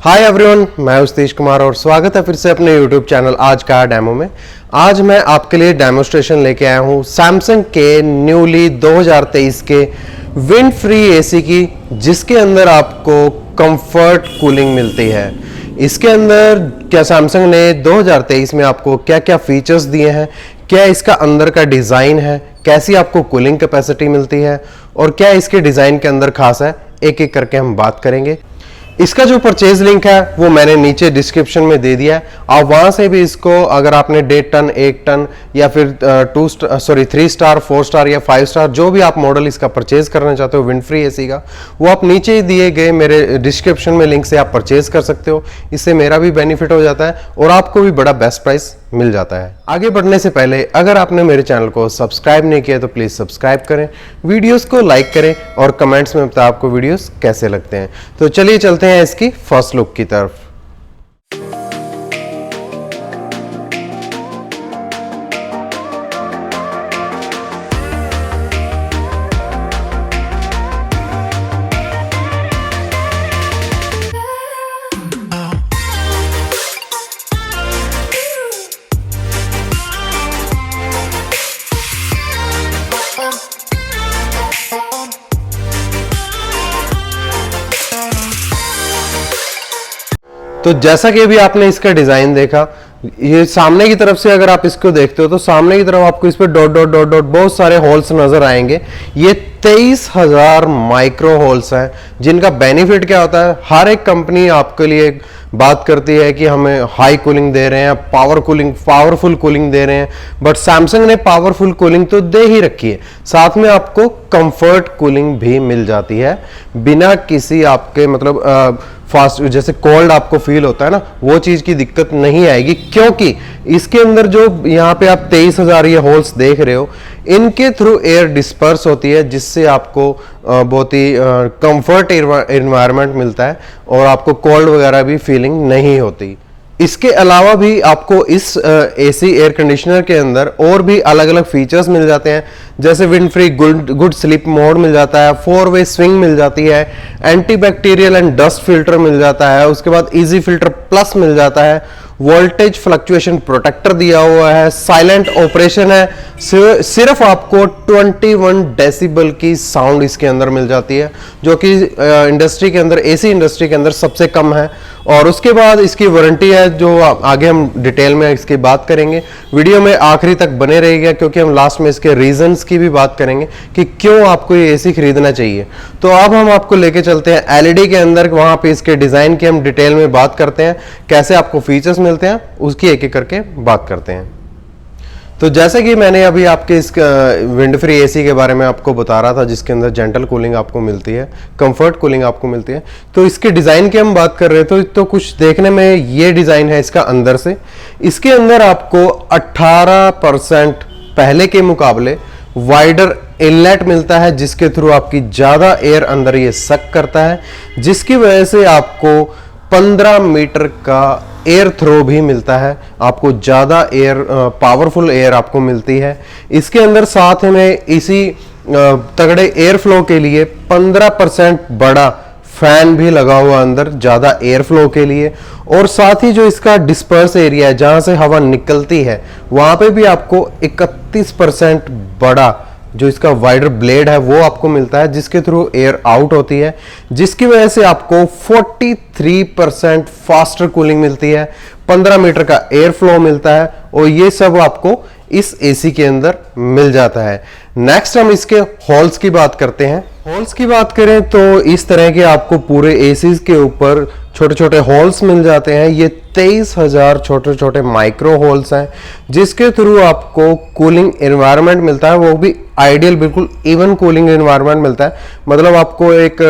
Hi everyone, मैं सतीश कुमार और स्वागत है फिर से अपने यूट्यूब चैनल आज का डेमो में। आज मैं आपके लिए डेमोस्ट्रेशन लेके आया हूँ सैमसंग के न्यूली 2023 के विंड फ्री एसी की, जिसके अंदर आपको कंफर्ट कूलिंग मिलती है। इसके अंदर क्या सैमसंग ने 2023 में आपको क्या क्या फीचर्स दिए हैं, क्या इसका अंदर का डिज़ाइन है, कैसी आपको कूलिंग कैपेसिटी मिलती है और क्या इसके डिज़ाइन के अंदर खास है, एक एक करके हम बात करेंगे। इसका जो परचेज लिंक है वो मैंने नीचे डिस्क्रिप्शन में दे दिया है। आप वहां से भी इसको, अगर आपने 1.5 टन 1 टन या फिर 3 स्टार 4 स्टार या 5 स्टार जो भी आप मॉडल इसका परचेज करना चाहते हो विंड फ्री एसी का, वो आप नीचे ही दिए गए मेरे डिस्क्रिप्शन में लिंक से आप परचेज कर सकते हो। इससे मेरा भी बेनिफिट हो जाता है और आपको भी बड़ा बेस्ट प्राइस मिल जाता है। आगे बढ़ने से पहले अगर आपने मेरे चैनल को सब्सक्राइब नहीं किया तो प्लीज सब्सक्राइब करें, वीडियोस को लाइक करें और कमेंट्स में बताएं आपको वीडियोस कैसे लगते हैं। तो चलिए चलते हैं इसकी फर्स्ट लुक की तरफ। तो जैसा कि अभी आपने इसका डिजाइन देखा, ये सामने की तरफ से अगर आप इसको देखते हो तो सामने की तरफ आपको इस पे डॉट डॉट डॉट डॉट बहुत सारे होल्स नजर आएंगे। ये 23,000 माइक्रो होल्स हैं, जिनका बेनिफिट क्या होता है, हर एक कंपनी आपके लिए बात करती है कि हमें हाई कूलिंग दे रहे हैं, पावरफुल कूलिंग दे रहे हैं, बट सैमसंग ने पावरफुल कूलिंग तो दे ही रखी है, साथ में आपको कंफर्ट कूलिंग भी मिल जाती है बिना किसी आपके मतलब फास्ट, जैसे कोल्ड आपको फील होता है ना, वो चीज की दिक्कत नहीं आएगी, क्योंकि इसके अंदर जो यहाँ पे आप 23,000 ये होल्स देख रहे हो, इनके थ्रू एयर डिस्पर्स होती है, जिससे आपको बहुत ही कंफर्ट एनवायरनमेंट मिलता है और आपको कोल्ड वगैरह भी फीलिंग नहीं होती। इसके अलावा भी आपको इस एसी एयर कंडीशनर के अंदर और भी अलग अलग फीचर्स मिल जाते हैं, जैसे wind free good sleep mode मिल जाता है, 4-वे स्विंग मिल जाती है, antibacterial and dust filter मिल जाता है, उसके बाद इजी फिल्टर प्लस मिल जाता है, वोल्टेज फ्लक्चुएशन प्रोटेक्टर दिया हुआ है, साइलेंट ऑपरेशन है, सिर्फ आपको 21 डेसिबल की साउंड इसके अंदर मिल जाती है, जो कि इंडस्ट्री के अंदर, एसी इंडस्ट्री के अंदर सबसे कम है। और उसके बाद इसकी वारंटी है, जो आगे हम डिटेल में इसकी बात करेंगे। वीडियो में आखिरी तक बने रहेगा, क्योंकि हम लास्ट में इसके रीजंस की भी बात करेंगे कि क्यों आपको ये एसी खरीदना चाहिए। तो अब हम आपको लेके चलते हैं एलईडी के अंदर, वहां पे इसके डिजाइन की हम डिटेल में बात करते हैं, कैसे आपको फीचर्स मिलते हैं उसकी एक एक करके बात करते हैं। तो जैसे कि मैंने अभी आपके इस विंड फ्री एसी के बारे में आपको बता रहा था, जिसके अंदर जेंटल कूलिंग आपको मिलती है, कंफर्ट कूलिंग आपको मिलती है, तो इसके डिज़ाइन की हम बात कर रहे थे तो कुछ देखने में ये डिज़ाइन है इसका अंदर से। इसके अंदर आपको 18% पहले के मुकाबले वाइडर इनलेट मिलता है, जिसके थ्रू आपकी ज़्यादा एयर अंदर ये सक करता है, जिसकी वजह से आपको 15 मीटर का एयर थ्रो भी मिलता है, आपको ज़्यादा एयर, पावरफुल एयर आपको मिलती है। इसके अंदर साथ में इसी तगड़े एयर फ्लो के लिए 15% बड़ा फैन भी लगा हुआ अंदर, ज़्यादा एयर फ्लो के लिए। और साथ ही जो इसका डिस्पर्स एरिया है, जहाँ से हवा निकलती है, वहाँ पे भी आपको 31% बड़ा जो इसका वाइडर ब्लेड है वो आपको मिलता है, जिसके थ्रू एयर आउट होती है, जिसकी वजह से आपको 43% फास्टर कूलिंग मिलती है, 15 मीटर का एयर फ्लो मिलता है, और ये सब आपको इस एसी के अंदर मिल जाता है। नेक्स्ट हम इसके हॉल्स की बात करते हैं। हॉल्स की बात करें तो इस तरह के आपको पूरे एसी के ऊपर छोटे छोटे होल्स मिल जाते हैं। ये 23,000 छोटे छोटे माइक्रो होल्स हैं, जिसके थ्रू आपको कूलिंग एनवायरनमेंट मिलता है, वो भी आइडियल बिल्कुल इवन कूलिंग एनवायरनमेंट मिलता है। मतलब आपको एक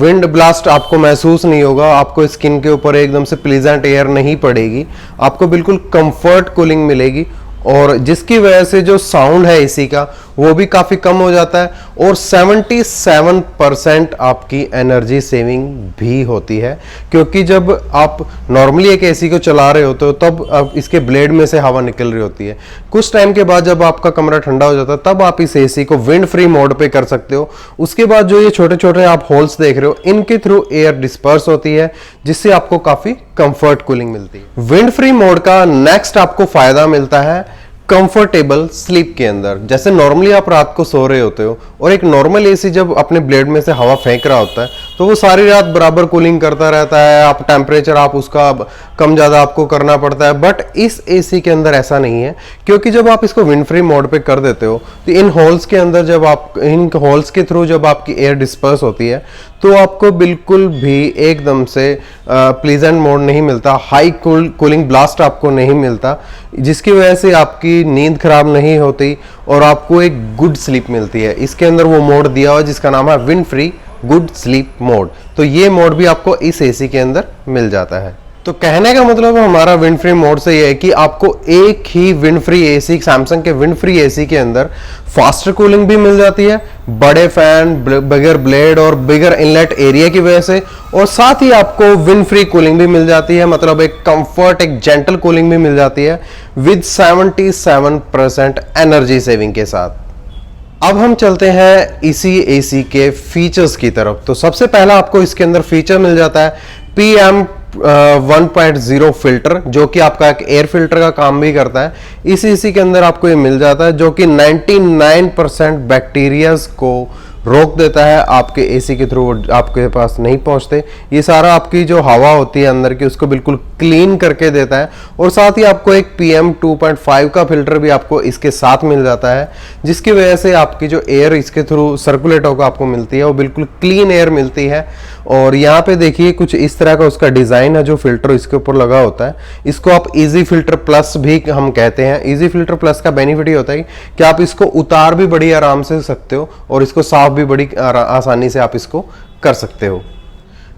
विंड ब्लास्ट आपको महसूस नहीं होगा, आपको स्किन के ऊपर एकदम से प्लीजेंट एयर नहीं पड़ेगी, आपको बिल्कुल कंफर्ट कूलिंग मिलेगी, और जिसकी वजह से जो साउंड है एसी का वो भी काफी कम हो जाता है और 77% आपकी एनर्जी सेविंग भी होती है, क्योंकि जब आप नॉर्मली एक एसी को चला रहे होते हो तब आप इसके ब्लेड में से हवा निकल रही होती है। कुछ टाइम के बाद जब आपका कमरा ठंडा हो जाता है तब आप इस एसी को विंड फ्री मोड पे कर सकते हो। उसके बाद जो ये छोटे छोटे आप होल्स देख रहे हो, इनके थ्रू एयर डिस्पर्स होती है, जिससे आपको काफी कंफर्ट कूलिंग मिलती है। विंड फ्री मोड का नेक्स्ट आपको फायदा मिलता है कंफर्टेबल स्लीप के अंदर। जैसे नॉर्मली आप रात को सो रहे होते हो और एक नॉर्मल एसी जब अपने ब्लेड में से हवा फेंक रहा होता है तो वो सारी रात बराबर कूलिंग करता रहता है, आप टेम्परेचर आप उसका कम ज्यादा आपको करना पड़ता है। बट इस एसी के अंदर ऐसा नहीं है, क्योंकि जब आप इसको विंड फ्री मोड पे कर देते हो तो इन होल्स के अंदर जब आप इन होल्स के थ्रू जब आपकी एयर डिस्पर्स होती है तो आपको बिल्कुल भी एकदम से प्लीजेंट मोड नहीं मिलता, हाई कूलिंग ब्लास्ट आपको नहीं मिलता, जिसकी वजह से आपकी नींद खराब नहीं होती और आपको एक गुड स्लीप मिलती है। इसके अंदर वो मोड दिया हुआ है जिसका नाम है wind free good sleep mode. तो ये मोड भी आपको इस एसी के अंदर मिल जाता है। तो कहने का मतलब हमारा विंड फ्री मोड से ये है कि आपको एक ही विंड फ्री एसी, सैमसंग के विंड फ्री एसी के अंदर फास्टर कूलिंग भी मिल जाती है, बड़े फैन, बिगर ब्लेड और बिगर इनलेट एरिया की वजह से, और साथ ही आपको विंड फ्री कूलिंग भी मिल जाती है, मतलब एक कंफर्ट, एक जेंटल कूलिंग भी मिल जाती है विद 77% एनर्जी सेविंग के साथ। अब हम चलते हैं इसी एसी के फीचर्स की तरफ। तो सबसे पहला आपको इसके अंदर फीचर मिल जाता है PM 1.0 फिल्टर, जो कि आपका एक एयर फिल्टर का काम भी करता है। इस एसी के अंदर आपको ये मिल जाता है, जो कि 99% बैक्टीरियाज को रोक देता है, आपके एसी के थ्रू आपके पास नहीं पहुंचते। ये सारा आपकी जो हवा होती है अंदर की उसको बिल्कुल क्लीन करके देता है, और साथ ही आपको एक PM 2.5 का फिल्टर भी आपको इसके साथ मिल जाता है, जिसकी वजह से आपकी जो एयर इसके थ्रू सर्कुलेट होकर आपको मिलती है वो बिल्कुल क्लीन एयर मिलती है। और यहाँ पे देखिए कुछ इस तरह का उसका डिजाइन है जो फिल्टर इसके ऊपर लगा होता है। इसको आप इजी फिल्टर प्लस भी हम कहते हैं। इजी फिल्टर प्लस का बेनिफिट ये होता है कि आप इसको उतार भी बड़ी आराम से सकते हो और इसको साफ भी बड़ी आसानी से आप इसको कर सकते हो।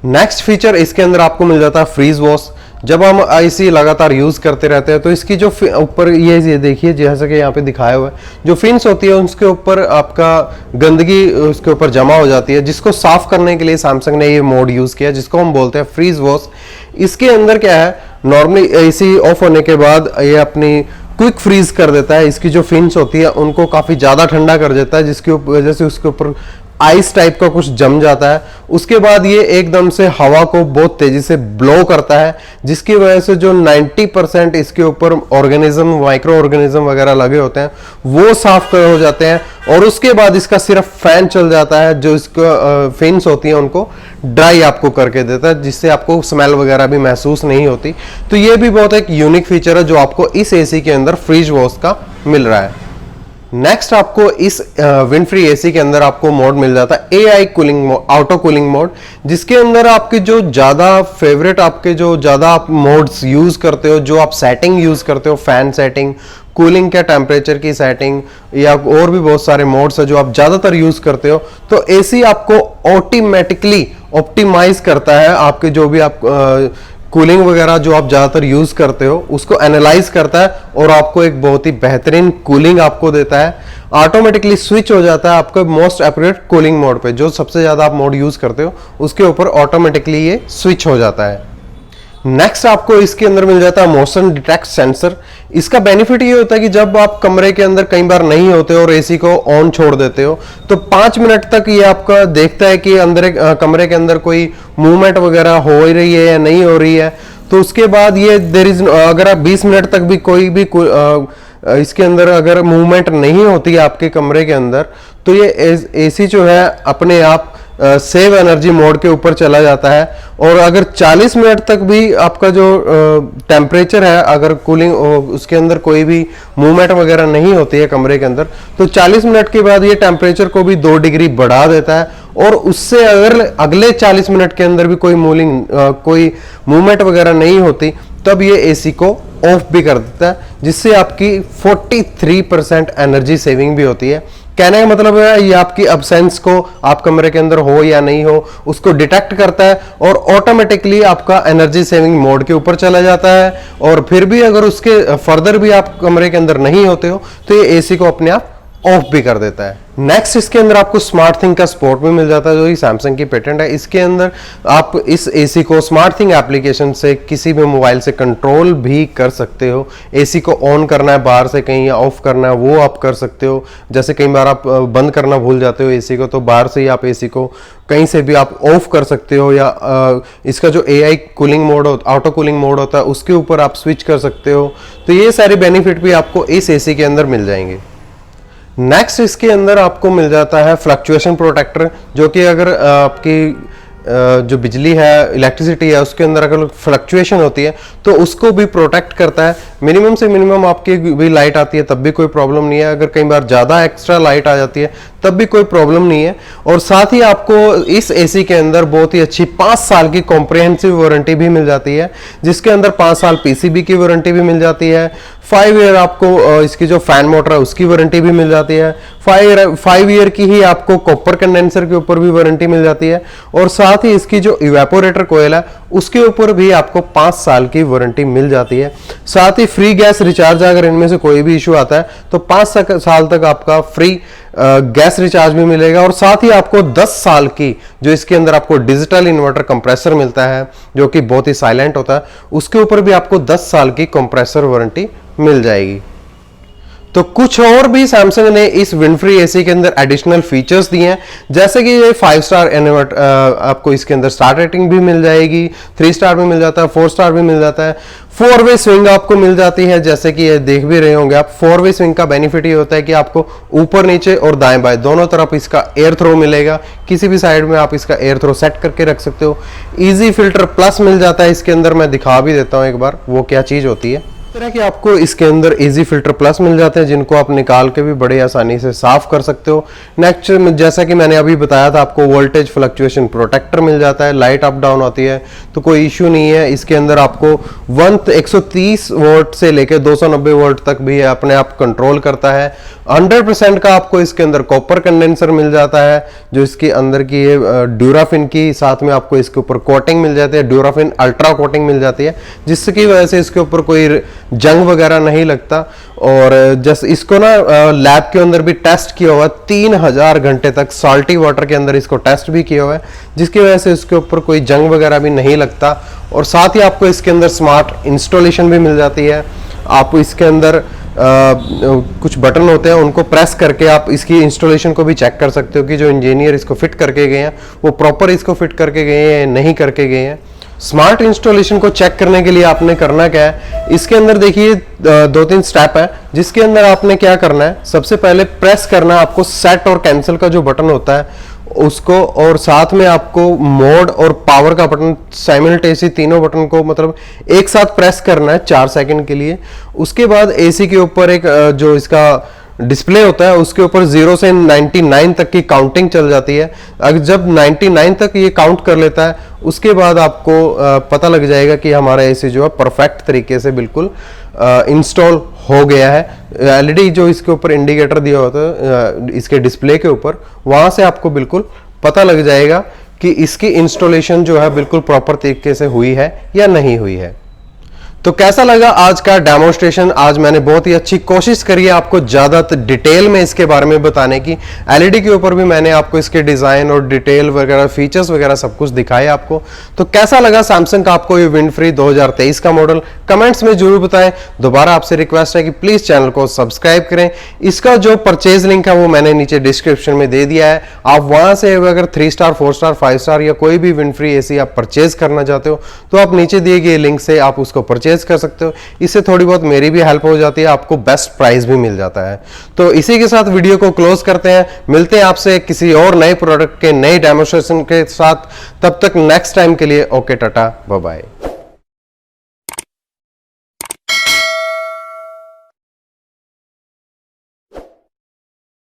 नेक्स्ट फीचर इसके अंदर आपको मिल जाता है फ्रीज वॉश। जब हम आईसी लगातार यूज करते रहते हैं तो इसकी जो ऊपर ये देखिए, जैसा कि यहाँ पे दिखाया हुआ है, जो फिन्स होती है उसके ऊपर आपका गंदगी उसके ऊपर जमा हो जाती है, जिसको साफ करने के लिए सैमसंग ने ये मोड यूज किया, जिसको हम बोलते हैं फ्रीज वॉश। इसके अंदर क्या है, नॉर्मली एसी ऑफ होने के बाद ये अपनी क्विक फ्रीज कर देता है, इसकी जो फिन्स होती है उनको काफी ज्यादा ठंडा कर देता है, जिसकी वजह से उसके ऊपर आइस टाइप का कुछ जम जाता है। उसके बाद ये एकदम से हवा को बहुत तेजी से ब्लो करता है, जिसकी वजह से जो 90% इसके ऊपर ऑर्गेनिज्म, माइक्रो ऑर्गेनिज्म वगैरह लगे होते हैं वो साफ हो जाते हैं, और उसके बाद इसका सिर्फ फैन चल जाता है जो इसको फिन्स होती हैं उनको ड्राई आपको करके देता है, जिससे आपको स्मेल वगैरह भी महसूस नहीं होती। तो ये भी बहुत एक यूनिक फीचर है जो आपको इस एसी के अंदर फ्रीज वॉश का मिल रहा है। नेक्स्ट आपको इस विंड फ्री एसी के अंदर आपको मोड मिल जाता है AI cooling mode, auto cooling mode, जिसके अंदर आपके जो ज्यादा फेवरेट, आपके जो ज्यादा आप मोड्स यूज करते हो, जो आप सेटिंग यूज करते हो, फैन सेटिंग, कूलिंग के टेम्परेचर की सेटिंग, या और भी बहुत सारे मोड्स है जो आप ज्यादातर यूज करते हो, तो एसी आपको ऑटोमेटिकली ऑप्टिमाइज करता है आपके जो भी आप कूलिंग वगैरह जो आप ज्यादातर यूज करते हो उसको एनालाइज करता है और आपको एक बहुत ही बेहतरीन कूलिंग आपको देता है। ऑटोमेटिकली स्विच हो जाता है आपका मोस्ट एप्रोप्रिएट कूलिंग मोड पे, जो सबसे ज्यादा आप मोड यूज करते हो उसके ऊपर ऑटोमेटिकली ये स्विच हो जाता है। नेक्स्ट आपको इसके अंदर मिल जाता है मोशन डिटेक्ट सेंसर। इसका बेनिफिट ये होता है कि जब आप कमरे के अंदर कई बार नहीं होते और एसी को ऑन छोड़ देते हो तो 5 मिनट तक ये आपका देखता है कि अंदर कमरे के अंदर कोई मूवमेंट वगैरह हो रही है या नहीं हो रही है। तो उसके बाद ये अगर आप 20 मिनट तक भी कोई भी इसके अंदर अगर मूवमेंट नहीं होती है आपके कमरे के अंदर, तो ये एसी जो है अपने आप सेव एनर्जी मोड के ऊपर चला जाता है। और अगर 40 मिनट तक भी आपका जो टेम्परेचर है, अगर कूलिंग उसके अंदर कोई भी मूवमेंट वगैरह नहीं होती है कमरे के अंदर, तो 40 मिनट के बाद ये टेम्परेचर को भी 2 डिग्री बढ़ा देता है। और उससे अगर अगले 40 मिनट के अंदर भी कोई मूवमेंट वगैरह नहीं होती, तब ये एसी को ऑफ भी कर देता है, जिससे आपकी 43% एनर्जी सेविंग भी होती है। कहने का मतलब है ये आपकी अब्सेंस को, आप कमरे के अंदर हो या नहीं हो, उसको डिटेक्ट करता है और ऑटोमेटिकली आपका एनर्जी सेविंग मोड के ऊपर चला जाता है। और फिर भी अगर उसके फर्दर भी आप कमरे के अंदर नहीं होते हो तो ये एसी को अपने आप ऑफ भी कर देता है। नेक्स्ट इसके अंदर आपको स्मार्ट थिंग का सपोर्ट भी मिल जाता है, जो कि सैमसंग की पेटेंट है। इसके अंदर आप इस एसी को स्मार्ट थिंग एप्लीकेशन से किसी भी मोबाइल से कंट्रोल भी कर सकते हो। एसी को ऑन करना है बाहर से कहीं या ऑफ करना है वो आप कर सकते हो। जैसे कई बार आप बंद करना भूल जाते हो एसी को, तो बाहर से ही आप एसी को कहीं से भी आप ऑफ कर सकते हो, या इसका जो AI cooling mode auto cooling mode होता है उसके ऊपर आप स्विच कर सकते हो। तो ये सारे बेनिफिट भी आपको इस एसी के अंदर मिल जाएंगे। नेक्स्ट इसके अंदर आपको मिल जाता है फ्लक्चुएशन प्रोटेक्टर, जो कि अगर आपकी जो बिजली है, इलेक्ट्रिसिटी है, उसके अंदर अगर फ्लक्चुएशन होती है तो उसको भी प्रोटेक्ट करता है। मिनिमम से मिनिमम आपकी भी लाइट आती है तब भी कोई प्रॉब्लम नहीं है, अगर कई बार ज़्यादा एक्स्ट्रा लाइट आ जाती है तब भी कोई प्रॉब्लम नहीं है। और साथ ही आपको इस एसी के अंदर बहुत ही अच्छी 5 साल की कॉम्प्रिहेंसिव वारंटी भी मिल जाती है, जिसके अंदर 5 साल PCB की वारंटी भी मिल जाती है। 5 ईयर आपको इसकी जो फैन मोटर है उसकी वारंटी भी मिल जाती है। 5 ईयर की ही आपको कॉपर कंडेंसर के ऊपर भी वारंटी मिल जाती है। और साथ ही इसकी जो इवेपोरेटर कोयल है उसके ऊपर भी आपको 5 साल की वारंटी मिल जाती है। साथ ही फ्री गैस रिचार्ज, अगर इनमें से कोई भी इशू आता है तो 5 साल तक आपका फ्री गैस रिचार्ज भी मिलेगा। और साथ ही आपको 10 साल की जो इसके अंदर आपको डिजिटल इन्वर्टर कंप्रेसर मिलता है, जो कि बहुत ही साइलेंट होता है, उसके ऊपर भी आपको 10 साल की कंप्रेसर वारंटी मिल जाएगी। तो कुछ और भी सैमसंग ने इस विंडफ्री एसी के अंदर एडिशनल फीचर्स दिए हैं, जैसे कि ये 5 स्टार आपको इसके अंदर स्टार रेटिंग भी मिल जाएगी, 3 स्टार भी मिल जाता है, 4 स्टार भी मिल जाता है। 4 वे स्विंग आपको मिल जाती है, जैसे कि ये देख भी रहे होंगे आप। 4 वे स्विंग का बेनिफिट ये होता है कि आपको ऊपर नीचे और दाएं बाएं दोनों तरफ इसका एयर थ्रो मिलेगा। किसी भी साइड में आप इसका एयर थ्रो सेट करके रख सकते हो। इजी फिल्टर प्लस मिल जाता है इसके अंदर, मैं दिखा भी देता हूं एक बार वो क्या चीज होती है। तरह की आपको इसके अंदर इजी फिल्टर प्लस मिल जाते हैं, जिनको आप निकाल के भी बड़े आसानी से साफ कर सकते हो। नेक्स्ट, जैसा कि मैंने अभी बताया था, आपको वोल्टेज फ्लक्चुएशन प्रोटेक्टर मिल जाता है। लाइट अप डाउन होती है तो कोई इश्यू नहीं है। इसके अंदर आपको 130 वोल्ट से लेकर 290 वोल्ट तक भी अपने आप कंट्रोल करता है। 100% का आपको इसके अंदर कॉपर कंडेंसर मिल जाता है, जो इसके अंदर की ड्यूराफिन की साथ में आपको इसके ऊपर कोटिंग मिल जाती है, ड्यूराफिन अल्ट्रा कोटिंग मिल जाती है, जिसकी वजह से इसके ऊपर कोई जंग वगैरह नहीं लगता। और जैसे इसको ना लैब के अंदर भी टेस्ट किया हुआ है, 3000 घंटे तक साल्टी वाटर के अंदर इसको टेस्ट भी किया हुआ है, जिसकी वजह से इसके ऊपर कोई जंग वगैरह भी नहीं लगता। और साथ ही आपको इसके अंदर स्मार्ट इंस्टॉलेशन भी मिल जाती है। आप इसके अंदर कुछ बटन होते हैं, उनको प्रेस करके आप इसकी इंस्टॉलेशन को भी चेक कर सकते हो कि जो इंजीनियर इसको फिट करके गए हैं वो प्रॉपर इसको फिट करके गए हैं, नहीं करके गए हैं। स्मार्ट इंस्टॉलेशन को चेक करने के लिए आपने करना क्या है, इसके अंदर देखिए 2-3 स्टेप है, जिसके अंदर आपने क्या करना है। सबसे पहले प्रेस करना है आपको सेट और कैंसिल का जो बटन होता है उसको, और साथ में आपको मोड और पावर का बटन साइमल्टेनियसली तीनों बटन को मतलब एक साथ प्रेस करना है 4 सेकंड के लिए। उसके बाद एसी के ऊपर एक जो इसका डिस्प्ले होता है उसके ऊपर 0 से 99 तक की काउंटिंग चल जाती है। अगर जब 99 तक ये काउंट कर लेता है उसके बाद आपको पता लग जाएगा कि हमारा एसी जो है परफेक्ट तरीके से बिल्कुल इंस्टॉल हो गया है। एलईडी जो इसके ऊपर इंडिकेटर दिया होता है इसके डिस्प्ले के ऊपर, वहां से आपको बिल्कुल पता लग जाएगा कि इसकी इंस्टॉलेशन जो है बिल्कुल प्रॉपर तरीके से हुई है या नहीं हुई है। तो कैसा लगा आज का डेमोन्स्ट्रेशन। आज मैंने बहुत ही अच्छी कोशिश करी है आपको ज्यादा डिटेल में इसके बारे में बताने की। एलईडी के ऊपर भी मैंने आपको इसके डिजाइन और डिटेल वगैरह फीचर्स वगैरह सब कुछ दिखाया आपको। तो कैसा लगा सैमसंग का आपको ये विंडफ्री 2023 का मॉडल, कमेंट्स में जरूर बताएं। दोबारा आपसे रिक्वेस्ट है कि प्लीज चैनल को सब्सक्राइब करें। इसका जो परचेज लिंक है वो मैंने नीचे डिस्क्रिप्शन में दे दिया है, आप वहां से अगर 3 स्टार 4 स्टार 5 स्टार या कोई भी विंडफ्री एसी आप परचेज करना चाहते हो तो आप नीचे दिए गए लिंक से आप उसको परचेज कर सकते हो। इससे थोड़ी बहुत मेरी भी हेल्प हो जाती है, आपको बेस्ट प्राइस भी मिल जाता है। तो इसी के साथ वीडियो को क्लोज करते हैं। मिलते हैं आपसे किसी और नए प्रोडक्ट के नए डेमोन्स्ट्रेशन के साथ। तब तक नेक्स्ट टाइम के लिए ओके टाटा बाय बाय।